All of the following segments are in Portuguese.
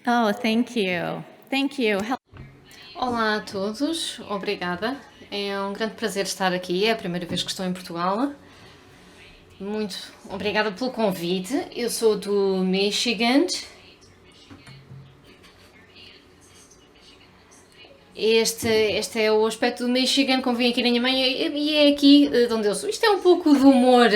Oh, thank you. Thank you. Olá a todos, obrigada. É um grande prazer estar aqui, é a primeira vez que estou em Portugal. Muito obrigada pelo convite. Eu sou do Michigan. Este é o aspecto do Michigan, como vim aqui na minha mãe, e é aqui de onde eu sou. Isto é um pouco de humor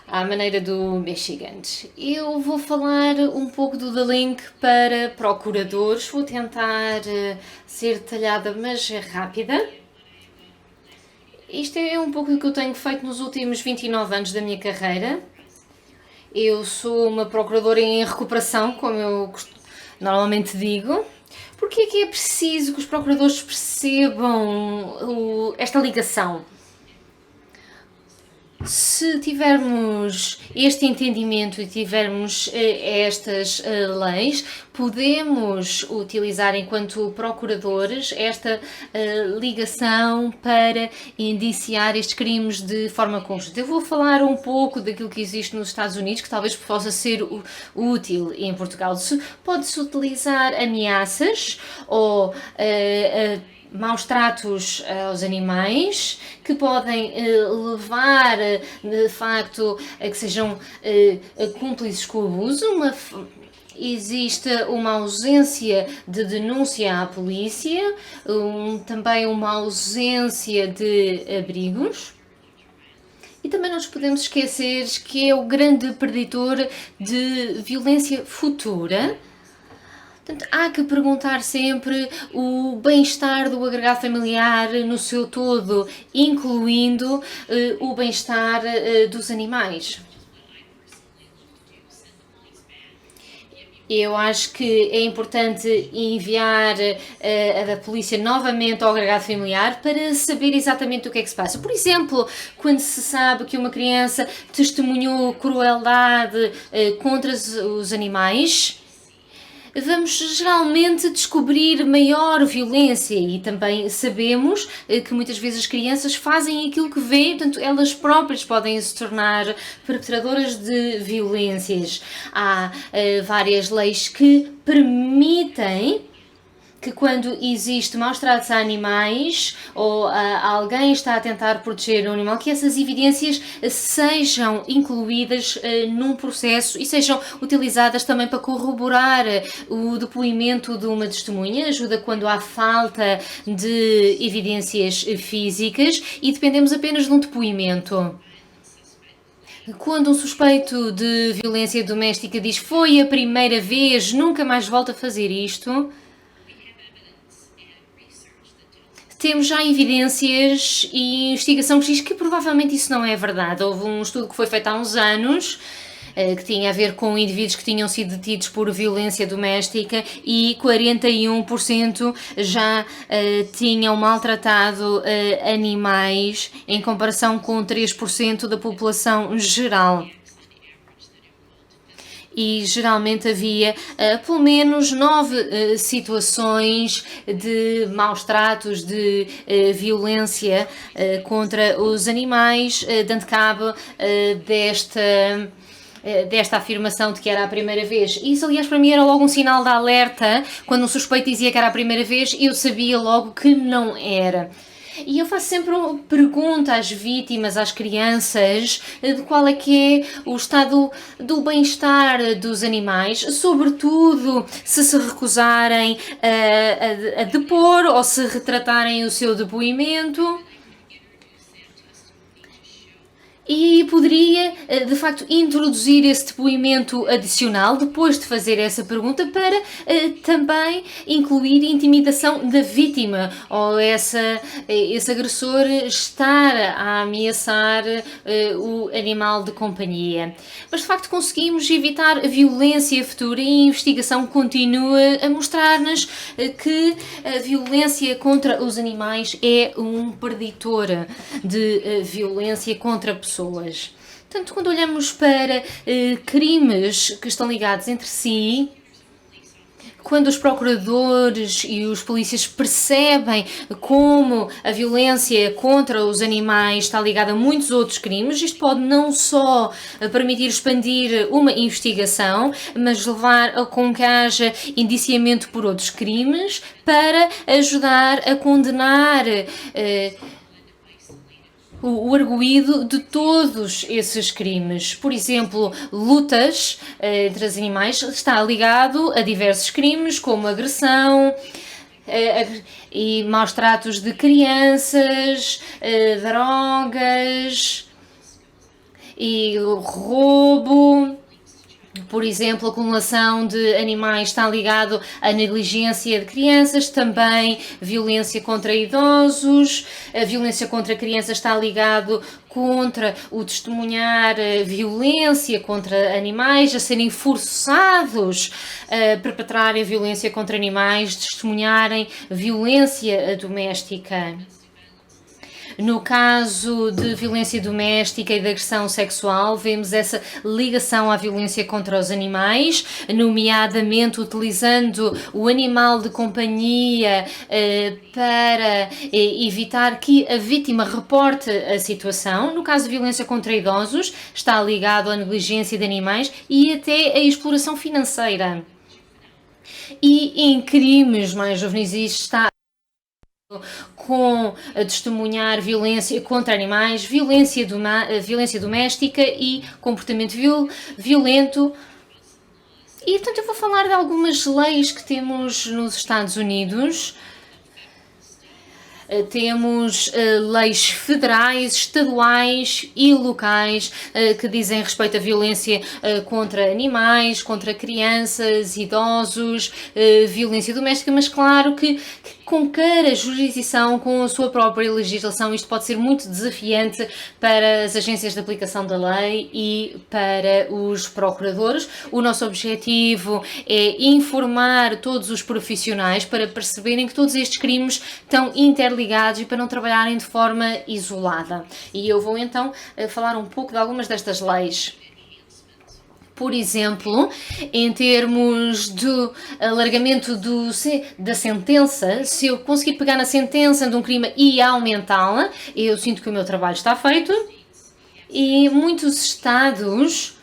à maneira do Michigan. Eu vou falar um pouco do The Link para procuradores. Vou tentar ser detalhada, mas rápida. Isto é um pouco do que eu tenho feito nos últimos 29 anos da minha carreira. Eu sou uma procuradora em recuperação, como eu normalmente digo. Porque é que é preciso que os procuradores percebam esta ligação? Se tivermos este entendimento e tivermos estas leis, podemos utilizar enquanto procuradores esta ligação para indiciar estes crimes de forma conjunta. Eu vou falar um pouco daquilo que existe nos Estados Unidos, que talvez possa ser útil em Portugal. Pode-se utilizar ameaças ou maus tratos aos animais, que podem levar, de facto, a que sejam cúmplices com o abuso. Existe uma ausência de denúncia à polícia, também uma ausência de abrigos. E também não nos podemos esquecer que é o grande preditor de violência futura. Portanto, há que perguntar sempre o bem-estar do agregado familiar no seu todo, incluindo o bem-estar dos animais. Eu acho que é importante enviar a polícia novamente ao agregado familiar para saber exatamente o que é que se passa. Por exemplo, quando se sabe que uma criança testemunhou crueldade contra os animais, vamos geralmente descobrir maior violência e também sabemos que muitas vezes as crianças fazem aquilo que veem, portanto elas próprias podem se tornar perpetradoras de violências. Há várias leis que permitem que quando existe maus tratos a animais ou alguém está a tentar proteger um animal, que essas evidências sejam incluídas num processo e sejam utilizadas também para corroborar o depoimento de uma testemunha. Ajuda quando há falta de evidências físicas e dependemos apenas de um depoimento. Quando um suspeito de violência doméstica diz foi a primeira vez, nunca mais volta a fazer isto, temos já evidências e investigação que diz que provavelmente isso não é verdade. Houve um estudo que foi feito há uns anos que tinha a ver com indivíduos que tinham sido detidos por violência doméstica e 41% já tinham maltratado animais em comparação com 3% da população geral. E geralmente havia pelo menos 9 situações de maus tratos, de violência contra os animais, dando cabo desta afirmação de que era a primeira vez. Isso, aliás, para mim era logo um sinal de alerta. Quando um suspeito dizia que era a primeira vez, eu sabia logo que não era. E eu faço sempre uma pergunta às vítimas, às crianças, de qual é que é o estado do bem-estar dos animais, sobretudo se recusarem a depor ou se retratarem o seu depoimento. E poderia, de facto, introduzir esse depoimento adicional depois de fazer essa pergunta para também incluir intimidação da vítima ou esse agressor estar a ameaçar o animal de companhia. Mas, de facto, conseguimos evitar a violência futura e a investigação continua a mostrar-nos que a violência contra os animais é um preditor de violência contra pessoas. Portanto, quando olhamos para crimes que estão ligados entre si, Quando os procuradores e os polícias percebem como a violência contra os animais está ligada a muitos outros crimes, isto pode não só permitir expandir uma investigação, mas levar a com que haja indiciamento por outros crimes para ajudar a condenar o arguído de todos esses crimes. Por exemplo, lutas entre os animais está ligado a diversos crimes, como agressão e maus tratos de crianças, drogas e roubo. Por exemplo, a acumulação de animais está ligado à negligência de crianças, também violência contra idosos, a violência contra crianças está ligado contra o testemunhar violência contra animais, a serem forçados a perpetrarem violência contra animais, testemunharem violência doméstica. No caso de violência doméstica e de agressão sexual, vemos essa ligação à violência contra os animais, nomeadamente utilizando o animal de companhia para evitar que a vítima reporte a situação. No caso de violência contra idosos, está ligado à negligência de animais e até à exploração financeira. E em crimes mais juvenis está com a testemunhar violência contra animais, violência doméstica e comportamento violento. E, portanto, eu vou falar de algumas leis que temos nos Estados Unidos. Temos leis federais, estaduais e locais que dizem respeito à violência contra animais, contra crianças, idosos, violência doméstica, mas claro que com cada jurisdição, com a sua própria legislação, isto pode ser muito desafiante para as agências de aplicação da lei e para os procuradores. O nosso objetivo é informar todos os profissionais para perceberem que todos estes crimes estão interligados e para não trabalharem de forma isolada. E eu vou então falar um pouco de algumas destas leis. Por exemplo, em termos do alargamento da sentença, se eu conseguir pegar na sentença de um crime e aumentá-la, eu sinto que o meu trabalho está feito. E muitos estados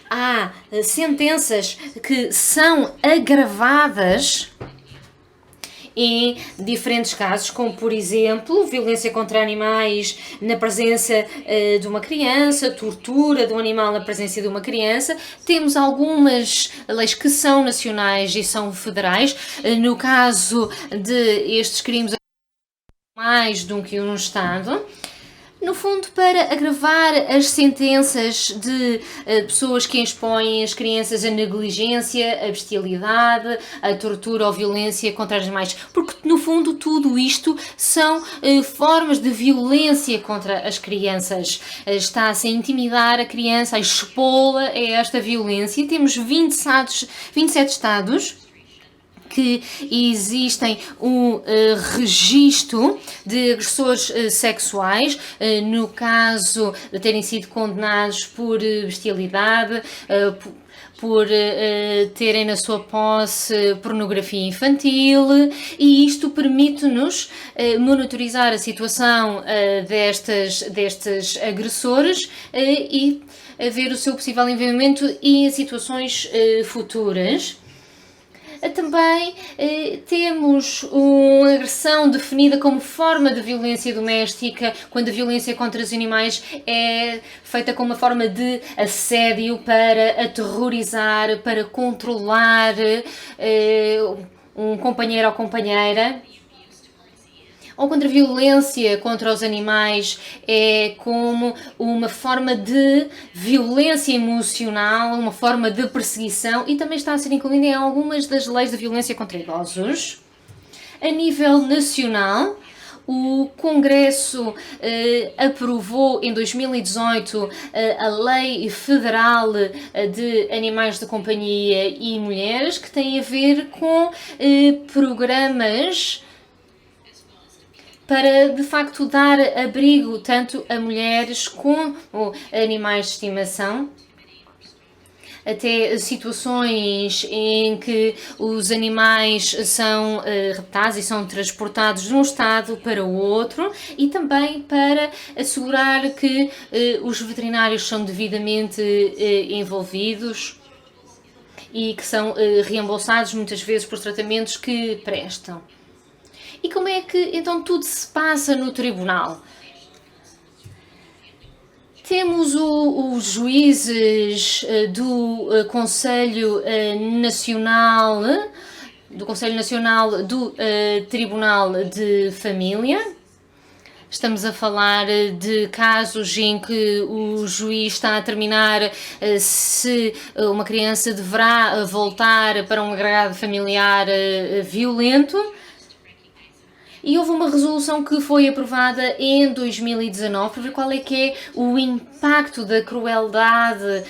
há sentenças que são agravadas em diferentes casos, como por exemplo, violência contra animais na presença de uma criança, tortura de um animal na presença de uma criança. Temos algumas leis que são nacionais e são federais. No caso de estes crimes, mais do que um estado. No fundo, para agravar as sentenças de pessoas que expõem as crianças a negligência, a bestialidade, a tortura ou violência contra os animais. Porque, no fundo, tudo isto são formas de violência contra as crianças. Está-se a intimidar a criança, a expô-la a esta violência. E temos 27 estados que existem um registro de agressores sexuais, no caso de terem sido condenados por bestialidade, por terem na sua posse pornografia infantil, e isto permite-nos monitorizar a situação destes agressores e ver o seu possível envolvimento em situações futuras. Também temos uma agressão definida como forma de violência doméstica, quando a violência contra os animais é feita como uma forma de assédio para aterrorizar, para controlar um companheiro ou companheira. Ou contra a violência contra os animais é como uma forma de violência emocional, uma forma de perseguição, e também está a ser incluída em algumas das leis de violência contra idosos. A nível nacional, o Congresso aprovou em 2018 a Lei Federal de Animais de Companhia e Mulheres, que tem a ver com programas para, de facto, dar abrigo tanto a mulheres como animais de estimação. até situações em que os animais são raptados e são transportados de um estado para o outro, e também para assegurar que os veterinários são devidamente envolvidos e que são reembolsados muitas vezes por tratamentos que prestam. E como é que então tudo se passa no tribunal? Temos os juízes do Conselho Nacional do Tribunal de Família. Estamos a falar de casos em que o juiz está a determinar se uma criança deverá voltar para um agregado familiar violento. E houve uma resolução que foi aprovada em 2019 para ver qual é que é o impacto da crueldade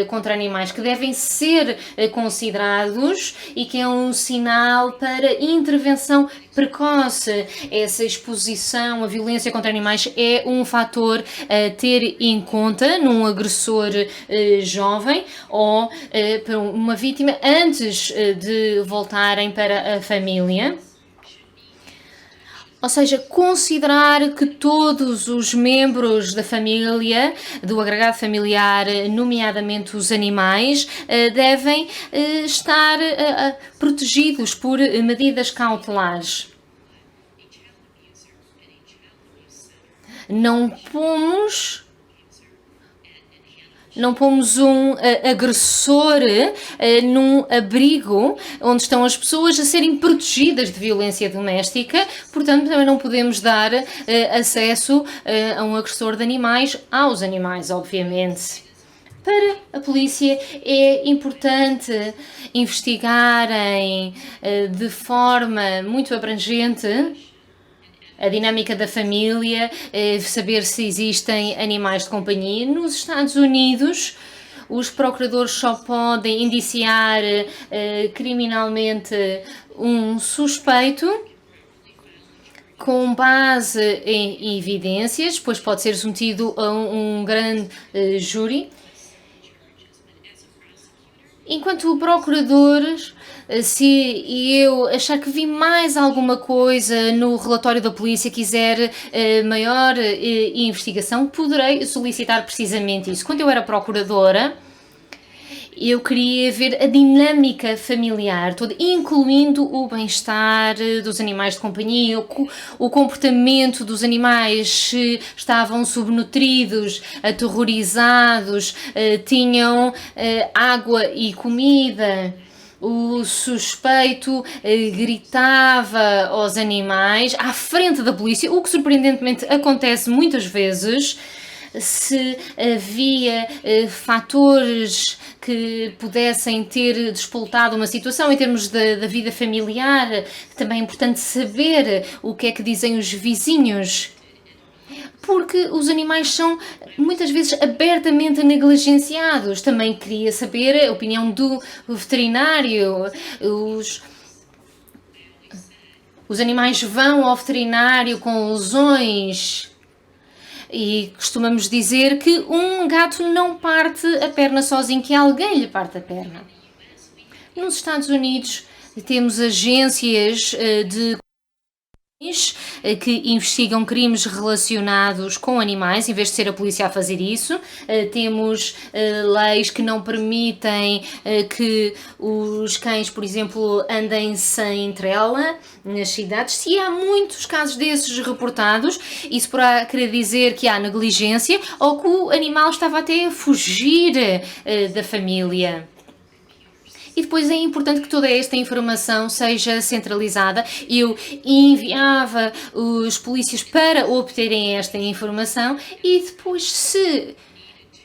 contra animais, que devem ser considerados e que é um sinal para intervenção precoce. Essa exposição à violência contra animais é um fator a ter em conta num agressor jovem ou para uma vítima antes de voltarem para a família. Ou seja, considerar que todos os membros da família, do agregado familiar, nomeadamente os animais, devem estar protegidos por medidas cautelares. Não pomos um agressor num abrigo onde estão as pessoas a serem protegidas de violência doméstica, portanto também não podemos dar acesso a um agressor de animais aos animais, obviamente. Para a polícia é importante investigarem de forma muito abrangente a dinâmica da família, saber se existem animais de companhia. Nos Estados Unidos, os procuradores só podem indiciar criminalmente um suspeito com base em evidências, depois pode ser submetido a um grande júri. Enquanto procuradores, se eu achar que vi mais alguma coisa no relatório da polícia, quiser maior investigação, poderei solicitar precisamente isso. Quando eu era procuradora, eu queria ver a dinâmica familiar toda, incluindo o bem-estar dos animais de companhia, o comportamento dos animais, se estavam subnutridos, aterrorizados, tinham água e comida. O suspeito gritava aos animais à frente da polícia, o que surpreendentemente acontece muitas vezes. Se havia fatores que pudessem ter despoltado uma situação em termos da vida familiar, também é importante saber o que é que dizem os vizinhos, porque os animais são muitas vezes abertamente negligenciados. Também queria saber a opinião do veterinário. Os animais vão ao veterinário com lesões. E costumamos dizer que um gato não parte a perna sozinho, que alguém lhe parte a perna. Nos Estados Unidos temos agências de que investigam crimes relacionados com animais, em vez de ser a polícia a fazer isso. Temos leis que não permitem que os cães, por exemplo, andem sem trela nas cidades. E há muitos casos desses reportados, isso poderá querer dizer que há negligência ou que o animal estava até a fugir da família. E depois é importante que toda esta informação seja centralizada. Eu enviava os polícias para obterem esta informação e depois, se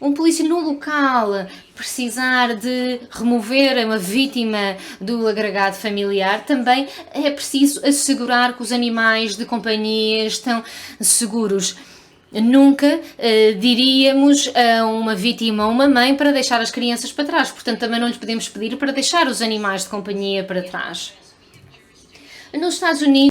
um polícia no local precisar de remover uma vítima do agregado familiar, também é preciso assegurar que os animais de companhia estão seguros. Nunca diríamos a uma vítima ou uma mãe para deixar as crianças para trás, portanto também não lhes podemos pedir para deixar os animais de companhia para trás. Nos Estados Unidos,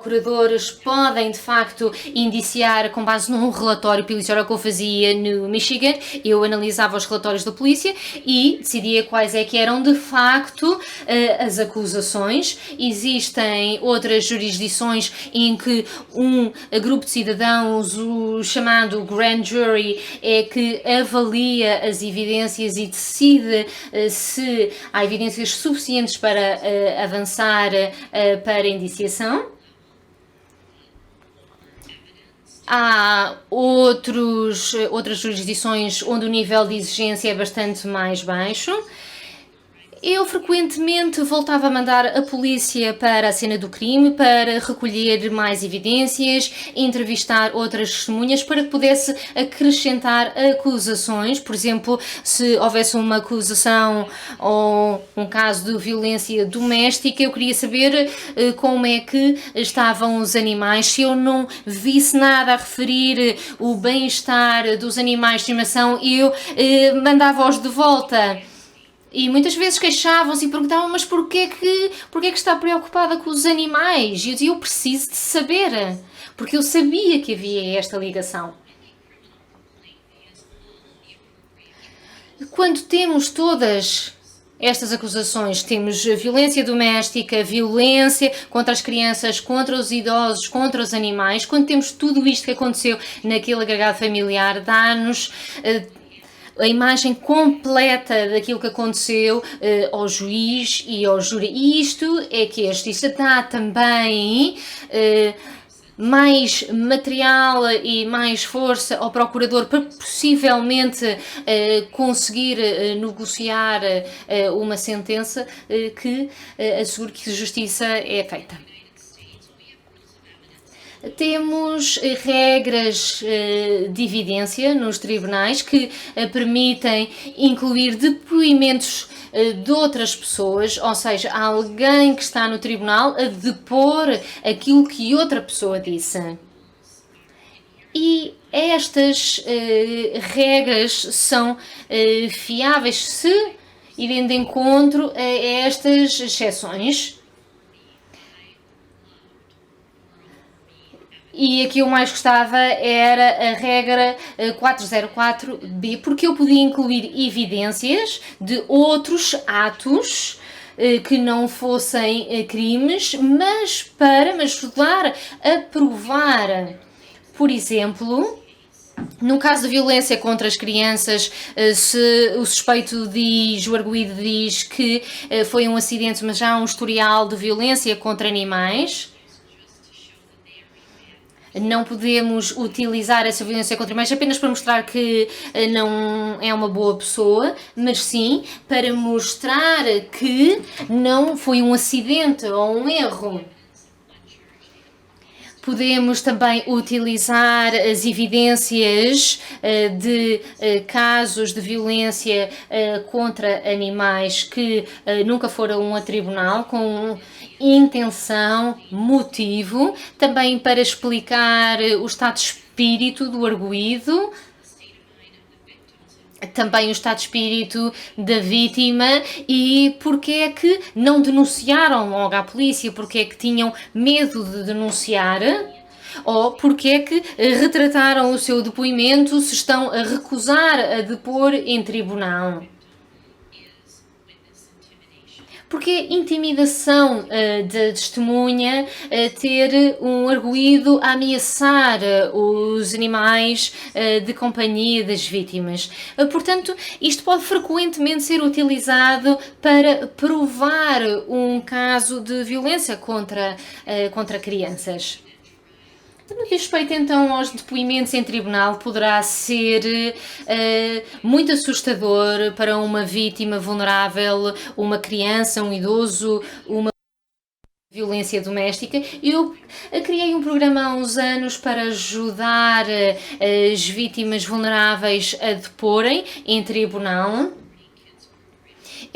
procuradores podem, de facto, indiciar com base num relatório policial. Era o que eu fazia no Michigan. Eu analisava os relatórios da polícia e decidia quais é que eram, de facto, as acusações. Existem outras jurisdições em que um grupo de cidadãos, o chamado grand jury, é que avalia as evidências e decide se há evidências suficientes para avançar para indiciação. Há outras jurisdições onde o nível de exigência é bastante mais baixo. Eu frequentemente voltava a mandar a polícia para a cena do crime para recolher mais evidências, entrevistar outras testemunhas para que pudesse acrescentar acusações. Por exemplo, se houvesse uma acusação ou um caso de violência doméstica, eu queria saber como é que estavam os animais. Se eu não visse nada a referir o bem-estar dos animais de estimação, eu mandava-os de volta. E muitas vezes queixavam-se e perguntavam, mas porquê que está preocupada com os animais? E eu dizia, eu preciso de saber, porque eu sabia que havia esta ligação. Quando temos todas estas acusações, temos violência doméstica, violência contra as crianças, contra os idosos, contra os animais, quando temos tudo isto que aconteceu naquele agregado familiar, dá-nos a imagem completa daquilo que aconteceu ao juiz e ao júri. E isto é que a justiça dá também mais material e mais força ao procurador para possivelmente conseguir negociar uma sentença que assegure que a justiça é feita. Temos regras de evidência nos tribunais que permitem incluir depoimentos de outras pessoas, ou seja, alguém que está no tribunal a depor aquilo que outra pessoa disse. E estas regras são fiáveis se irem de encontro a estas exceções. E aqui o mais gostava era a regra 404B, porque eu podia incluir evidências de outros atos que não fossem crimes, mas para me ajudar a provar. Por exemplo, no caso de violência contra as crianças, se o suspeito diz, o arguido diz que foi um acidente, mas já há um historial de violência contra animais, não podemos utilizar essa violência contra animais apenas para mostrar que não é uma boa pessoa, mas sim para mostrar que não foi um acidente ou um erro. Podemos também utilizar as evidências de casos de violência contra animais que nunca foram a tribunal, com intenção, motivo, também para explicar o estado de espírito do arguido, também o estado de espírito da vítima e porque é que não denunciaram logo à polícia, porque é que tinham medo de denunciar ou porque é que retrataram o seu depoimento se estão a recusar a depor em tribunal. Porque é intimidação da testemunha ter um arguido a ameaçar os animais de companhia das vítimas. Portanto, isto pode frequentemente ser utilizado para provar um caso de violência contra crianças. No que diz respeito então aos depoimentos em tribunal, poderá ser muito assustador para uma vítima vulnerável, uma criança, um idoso, uma violência doméstica. Eu criei um programa há uns anos para ajudar as vítimas vulneráveis a deporem em tribunal.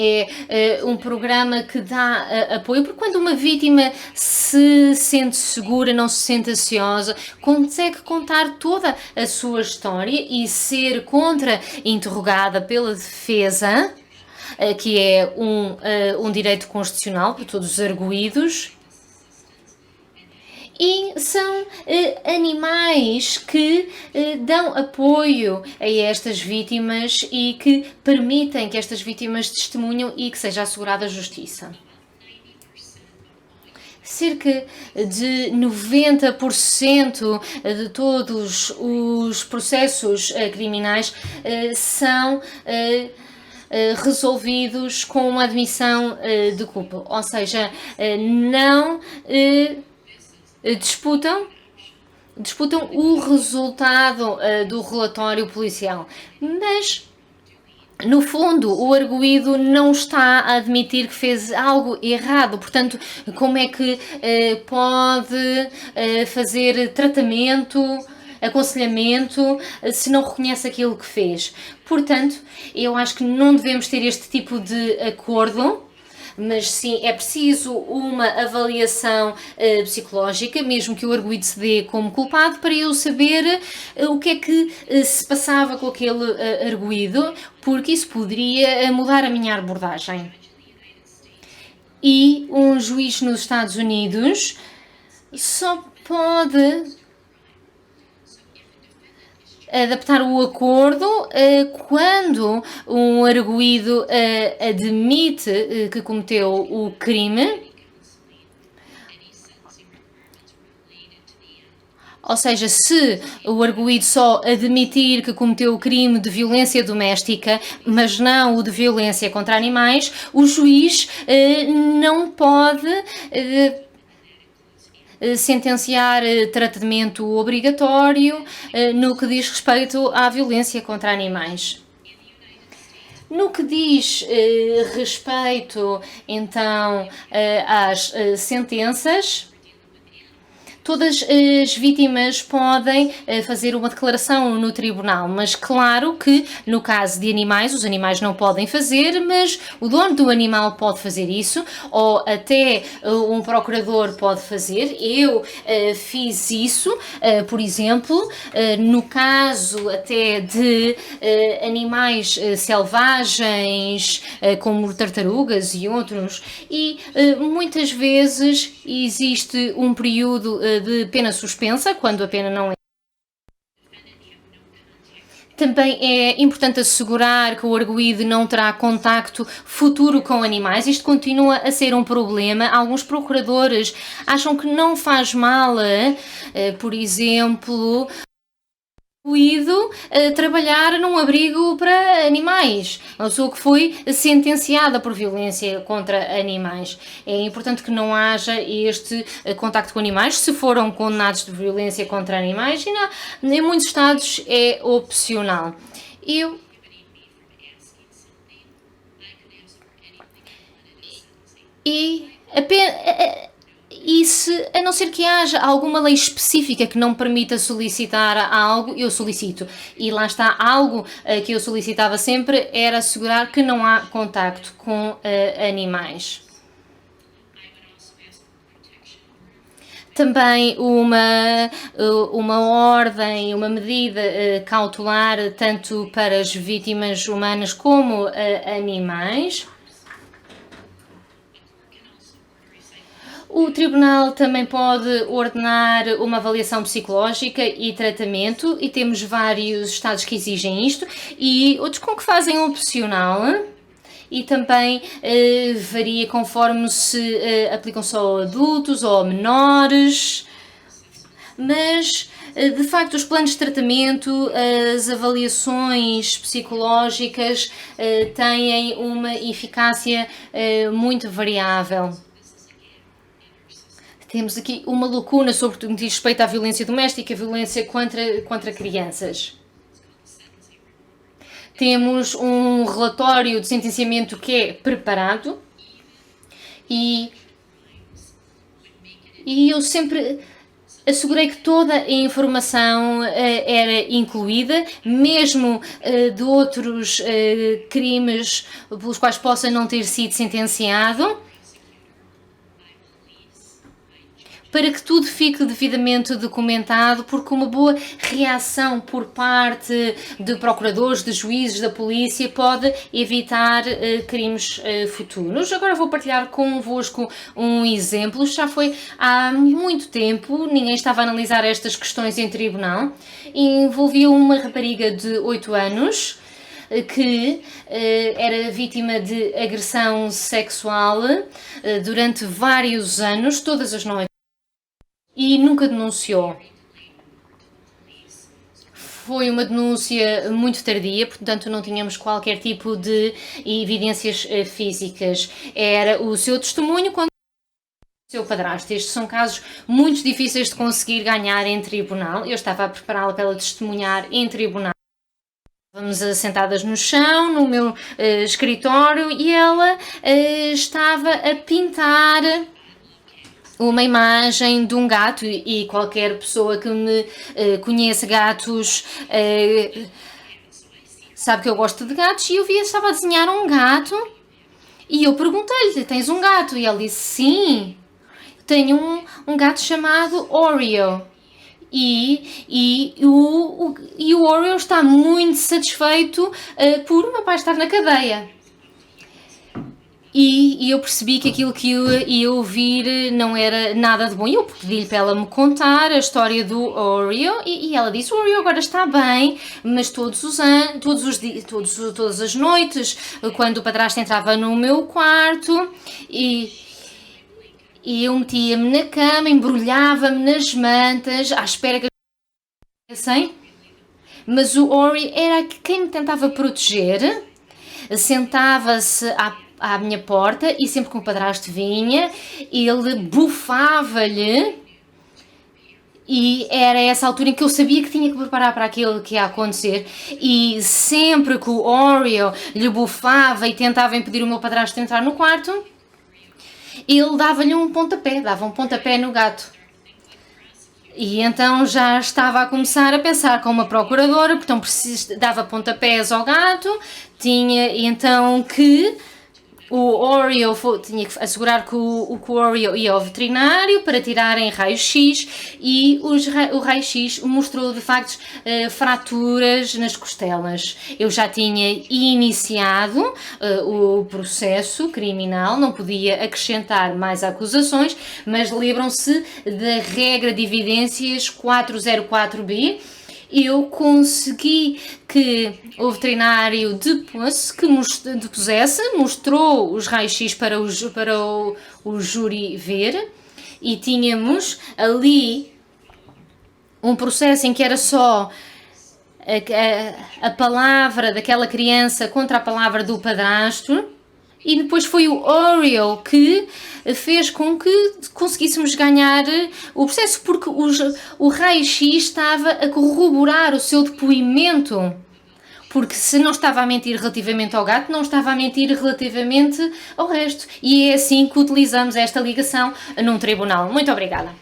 É um programa que dá apoio, porque quando uma vítima se sente segura, não se sente ansiosa, consegue contar toda a sua história e ser contra-interrogada pela defesa, que é um direito constitucional para todos os arguidos. E são animais que dão apoio a estas vítimas e que permitem que estas vítimas testemunham e que seja assegurada a justiça. Cerca de 90% de todos os processos criminais são resolvidos com uma admissão de culpa, ou seja, não disputam o resultado do relatório policial, mas no fundo, o arguido não está a admitir que fez algo errado, portanto, como é que pode fazer tratamento, aconselhamento, se não reconhece aquilo que fez? Portanto, eu acho que não devemos ter este tipo de acordo, mas sim, é preciso uma avaliação psicológica, mesmo que o arguido se dê como culpado, para eu saber o que é que se passava com aquele arguido, porque isso poderia mudar a minha abordagem. E um juiz nos Estados Unidos só pode adaptar o acordo quando um arguido admite que cometeu o crime, ou seja, se o arguido só admitir que cometeu o crime de violência doméstica, mas não o de violência contra animais, o juiz não pode sentenciar tratamento obrigatório no que diz respeito à violência contra animais. No que diz respeito, então, às sentenças, todas as vítimas podem fazer uma declaração no tribunal, mas claro que no caso de animais, os animais não podem fazer, mas o dono do animal pode fazer isso, ou até um procurador pode fazer. Eu fiz isso, por exemplo, no caso até de animais selvagens, como tartarugas e outros, e muitas vezes existe um período de pena suspensa, quando a pena não é. Também é importante assegurar que o arguido não terá contacto futuro com animais. Isto continua a ser um problema. Alguns procuradores acham que não faz mal, por exemplo, trabalhar num abrigo para animais, uma pessoa que foi sentenciada por violência contra animais. É importante que não haja este contacto com animais, se foram condenados de violência contra animais, e em muitos estados é opcional. E a não ser que haja alguma lei específica que não permita solicitar algo, eu solicito. E lá está, algo que eu solicitava sempre era assegurar que não há contacto com animais. Também uma ordem, uma medida cautelar, tanto para as vítimas humanas como animais. O tribunal também pode ordenar uma avaliação psicológica e tratamento, e temos vários estados que exigem isto, e outros com que fazem opcional, e também varia conforme se aplicam só a adultos ou a menores, mas de facto os planos de tratamento, as avaliações psicológicas têm uma eficácia muito variável. Temos aqui uma lacuna sobre o que diz respeito à violência doméstica, violência contra crianças. Temos um relatório de sentenciamento que é preparado e eu sempre assegurei que toda a informação era incluída, mesmo de outros crimes pelos quais possa não ter sido sentenciado. para que tudo fique devidamente documentado, porque uma boa reação por parte de procuradores, de juízes, da polícia pode evitar crimes futuros. Agora vou partilhar convosco um exemplo. Já foi há muito tempo, ninguém estava a analisar estas questões em tribunal. Envolvia uma rapariga de 8 anos que era vítima de agressão sexual durante vários anos, todas as noites, e nunca denunciou. Foi uma denúncia muito tardia, portanto não tínhamos qualquer tipo de evidências físicas. Era o seu testemunho quando o seu padrasto. Estes são casos muito difíceis de conseguir ganhar em tribunal. Eu estava a prepará-la para ela testemunhar em tribunal. Estávamos sentadas no chão, no meu escritório, e ela estava a pintar uma imagem de um gato, e qualquer pessoa que me conheça gatos sabe que eu gosto de gatos, e eu vi que estava a desenhar um gato, e eu perguntei-lhe: tens um gato? E ele disse: sim, tenho um gato chamado Oreo. E o Oreo está muito satisfeito por o meu pai estar na cadeia. E eu percebi que aquilo que eu ia ouvir não era nada de bom. E eu pedi-lhe para ela me contar a história do Oreo, e ela disse: o Oreo agora está bem, mas todos os anos, todas as noites, quando o padrasto entrava no meu quarto, e eu metia-me na cama, embrulhava-me nas mantas, à espera que acontecessem, mas o Oreo era quem me tentava proteger. Sentava-se à minha porta, e sempre que o padrasto vinha, ele bufava-lhe, e era essa altura em que eu sabia que tinha que preparar para aquilo que ia acontecer. E sempre que o Oreo lhe bufava e tentava impedir o meu padrasto de entrar no quarto, ele dava-lhe um pontapé, dava um pontapé no gato. E então já estava a começar a pensar como uma procuradora, então dava pontapés ao gato, tinha então que o Oreo tinha que assegurar que o Oreo ia ao veterinário para tirarem raio-x, e o raio-x mostrou de facto fraturas nas costelas. Eu já tinha iniciado o processo criminal, não podia acrescentar mais acusações, mas lembram-se da regra de evidências 404B. Eu consegui que o veterinário depois que mostrou os raios-x para o júri ver, e tínhamos ali um processo em que era só a palavra daquela criança contra a palavra do padrasto. E depois foi o Oreo que fez com que conseguíssemos ganhar o processo, porque o raio-x estava a corroborar o seu depoimento. Porque se não estava a mentir relativamente ao gato, não estava a mentir relativamente ao resto. E é assim que utilizamos esta ligação num tribunal. Muito obrigada.